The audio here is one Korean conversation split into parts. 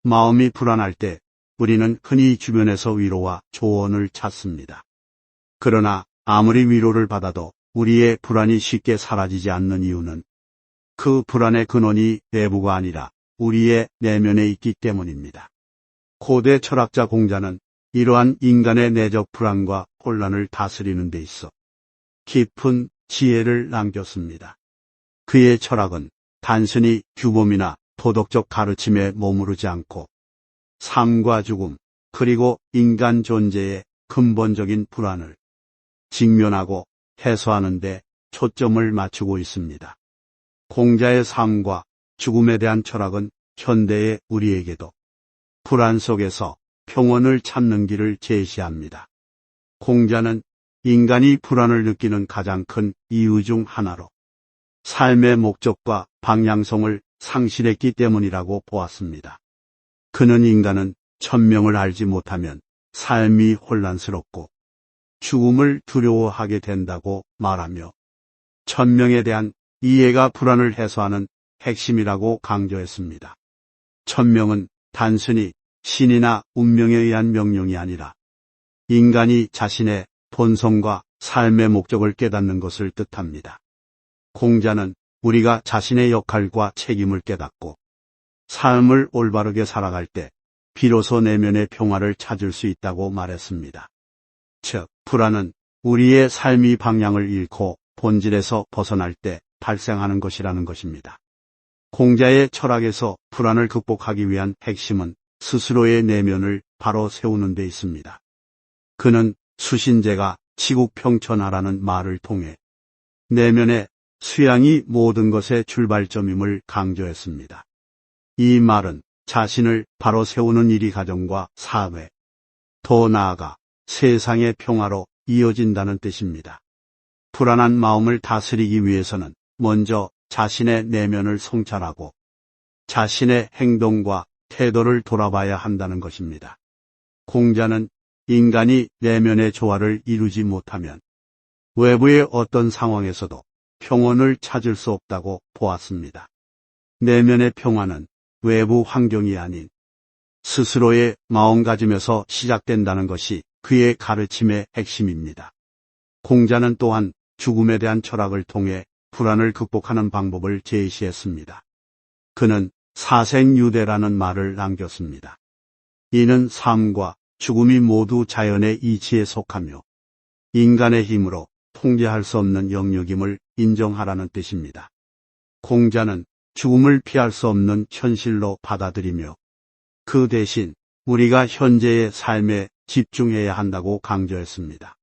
마음이 불안할 때 우리는 흔히 주변에서 위로와 조언을 찾습니다. 그러나 아무리 위로를 받아도 우리의 불안이 쉽게 사라지지 않는 이유는 그 불안의 근원이 외부가 아니라 우리의 내면에 있기 때문입니다. 고대 철학자 공자는 이러한 인간의 내적 불안과 혼란을 다스리는 데 있어 깊은 지혜를 남겼습니다. 그의 철학은 단순히 규범이나 도덕적 가르침에 머무르지 않고 삶과 죽음, 그리고 인간 존재의 근본적인 불안을 직면하고 해소하는 데 초점을 맞추고 있습니다. 공자의 삶과 죽음에 대한 철학은 현대의 우리에게도 불안 속에서 평온을 찾는 길을 제시합니다. 공자는 인간이 불안을 느끼는 가장 큰 이유 중 하나로 삶의 목적과 방향성을 상실했기 때문이라고 보았습니다. 그는 인간은 천명을 알지 못하면 삶이 혼란스럽고 죽음을 두려워하게 된다고 말하며 천명에 대한 이해가 불안을 해소하는 핵심이라고 강조했습니다. 천명은 단순히 신이나 운명에 의한 명령이 아니라 인간이 자신의 본성과 삶의 목적을 깨닫는 것을 뜻합니다. 공자는 우리가 자신의 역할과 책임을 깨닫고 삶을 올바르게 살아갈 때 비로소 내면의 평화를 찾을 수 있다고 말했습니다. 즉, 불안은 우리의 삶의 방향을 잃고 본질에서 벗어날 때 발생하는 것이라는 것입니다. 공자의 철학에서 불안을 극복하기 위한 핵심은 스스로의 내면을 바로 세우는 데 있습니다. 그는 수신제가 치국평천하라는 말을 통해 내면의 수양이 모든 것의 출발점임을 강조했습니다. 이 말은 자신을 바로 세우는 일이 가정과 사회, 더 나아가 세상의 평화로 이어진다는 뜻입니다. 불안한 마음을 다스리기 위해서는 먼저 자신의 내면을 성찰하고 자신의 행동과 태도를 돌아봐야 한다는 것입니다. 공자는 인간이 내면의 조화를 이루지 못하면 외부의 어떤 상황에서도 평온을 찾을 수 없다고 보았습니다. 내면의 평화는 외부 환경이 아닌 스스로의 마음가짐에서 시작된다는 것이 그의 가르침의 핵심입니다. 공자는 또한 죽음에 대한 철학을 통해 불안을 극복하는 방법을 제시했습니다. 그는 사생유대라는 말을 남겼습니다. 이는 삶과 죽음이 모두 자연의 이치에 속하며 인간의 힘으로 통제할 수 없는 영역임을 인정하라는 뜻입니다. 공자는 죽음을 피할 수 없는 현실로 받아들이며 그 대신 우리가 현재의 삶에 집중해야 한다고 강조했습니다.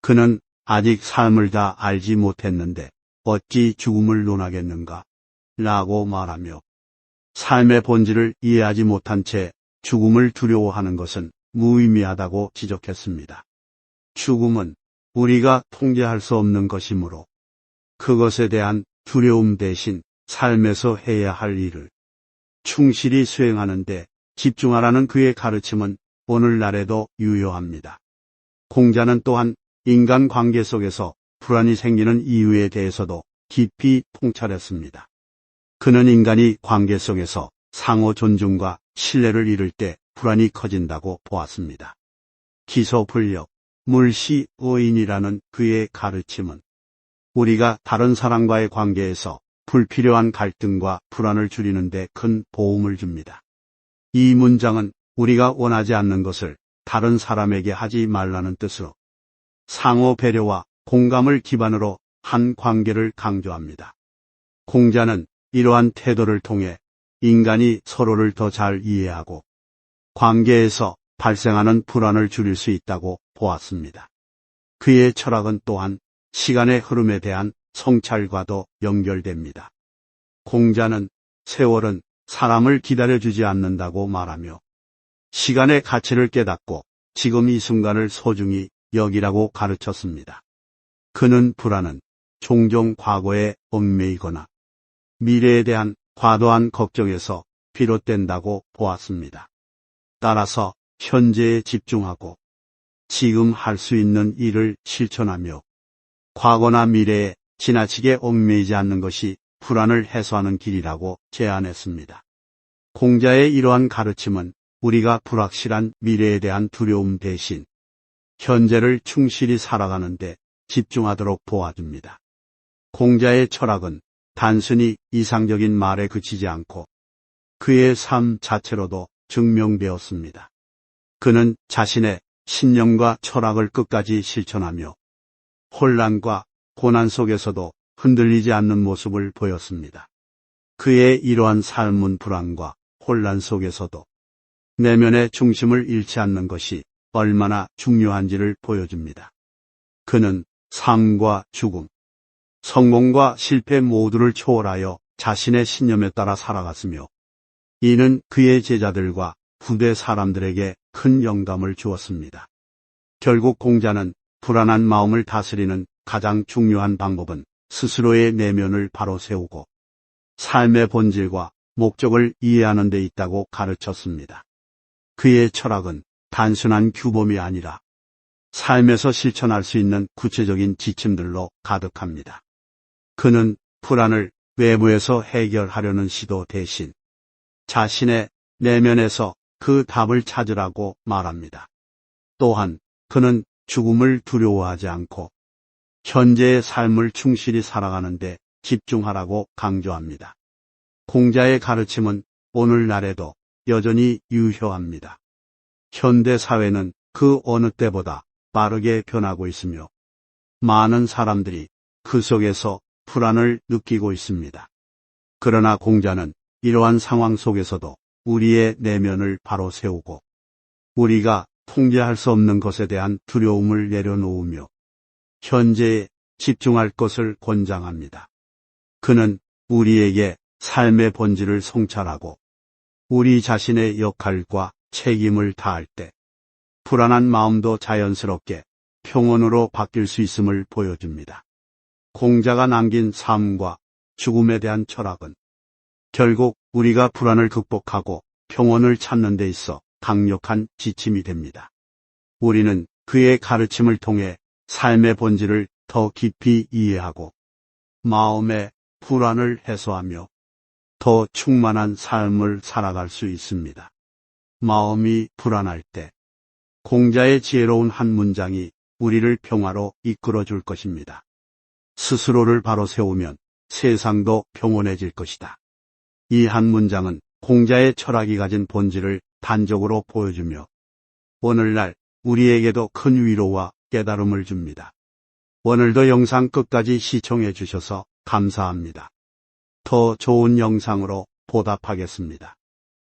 그는 아직 삶을 다 알지 못했는데 어찌 죽음을 논하겠는가? 라고 말하며 삶의 본질을 이해하지 못한 채 죽음을 두려워하는 것은 무의미하다고 지적했습니다. 죽음은 우리가 통제할 수 없는 것이므로 그것에 대한 두려움 대신 삶에서 해야 할 일을 충실히 수행하는 데 집중하라는 그의 가르침은 오늘날에도 유효합니다. 공자는 또한 인간관계 속에서 불안이 생기는 이유에 대해서도 깊이 통찰했습니다. 그는 인간이 관계 속에서 상호 존중과 신뢰를 잃을 때 불안이 커진다고 보았습니다. 기소불력, 물시오인이라는 그의 가르침은 우리가 다른 사람과의 관계에서 불필요한 갈등과 불안을 줄이는 데 큰 도움을 줍니다. 이 문장은 우리가 원하지 않는 것을 다른 사람에게 하지 말라는 뜻으로 상호 배려와 공감을 기반으로 한 관계를 강조합니다. 공자는 이러한 태도를 통해 인간이 서로를 더 잘 이해하고 관계에서 발생하는 불안을 줄일 수 있다고 보았습니다. 그의 철학은 또한 시간의 흐름에 대한 성찰과도 연결됩니다. 공자는 세월은 사람을 기다려주지 않는다고 말하며 시간의 가치를 깨닫고 지금 이 순간을 소중히 여기라고 가르쳤습니다. 그는 불안은 종종 과거에 얽매이거나 미래에 대한 과도한 걱정에서 비롯된다고 보았습니다. 따라서 현재에 집중하고 지금 할 수 있는 일을 실천하며 과거나 미래에 지나치게 얽매이지 않는 것이 불안을 해소하는 길이라고 제안했습니다. 공자의 이러한 가르침은 우리가 불확실한 미래에 대한 두려움 대신 현재를 충실히 살아가는데 집중하도록 도와줍니다. 공자의 철학은 단순히 이상적인 말에 그치지 않고 그의 삶 자체로도 증명되었습니다. 그는 자신의 신념과 철학을 끝까지 실천하며 혼란과 고난 속에서도 흔들리지 않는 모습을 보였습니다. 그의 이러한 삶은 불안과 혼란 속에서도 내면의 중심을 잃지 않는 것이 얼마나 중요한지를 보여줍니다. 그는 삶과 죽음, 성공과 실패 모두를 초월하여 자신의 신념에 따라 살아갔으며 이는 그의 제자들과 후대 사람들에게 큰 영감을 주었습니다. 결국 공자는 불안한 마음을 다스리는 가장 중요한 방법은 스스로의 내면을 바로 세우고 삶의 본질과 목적을 이해하는 데 있다고 가르쳤습니다. 그의 철학은 단순한 규범이 아니라 삶에서 실천할 수 있는 구체적인 지침들로 가득합니다. 그는 불안을 외부에서 해결하려는 시도 대신 자신의 내면에서 그 답을 찾으라고 말합니다. 또한 그는 죽음을 두려워하지 않고 현재의 삶을 충실히 살아가는데 집중하라고 강조합니다. 공자의 가르침은 오늘날에도 여전히 유효합니다. 현대 사회는 그 어느 때보다 빠르게 변하고 있으며 많은 사람들이 그 속에서 불안을 느끼고 있습니다. 그러나 공자는 이러한 상황 속에서도 우리의 내면을 바로 세우고 우리가 통제할 수 없는 것에 대한 두려움을 내려놓으며 현재에 집중할 것을 권장합니다. 그는 우리에게 삶의 본질을 성찰하고 우리 자신의 역할과 책임을 다할 때 불안한 마음도 자연스럽게 평온으로 바뀔 수 있음을 보여줍니다. 공자가 남긴 삶과 죽음에 대한 철학은 결국 우리가 불안을 극복하고 평온을 찾는 데 있어 강력한 지침이 됩니다. 우리는 그의 가르침을 통해 삶의 본질을 더 깊이 이해하고 마음의 불안을 해소하며 더 충만한 삶을 살아갈 수 있습니다. 마음이 불안할 때 공자의 지혜로운 한 문장이 우리를 평화로 이끌어 줄 것입니다. 스스로를 바로 세우면 세상도 평온해질 것이다. 이 한 문장은 공자의 철학이 가진 본질을 단적으로 보여주며 오늘날 우리에게도 큰 위로와 깨달음을 줍니다. 오늘도 영상 끝까지 시청해 주셔서 감사합니다. 더 좋은 영상으로 보답하겠습니다.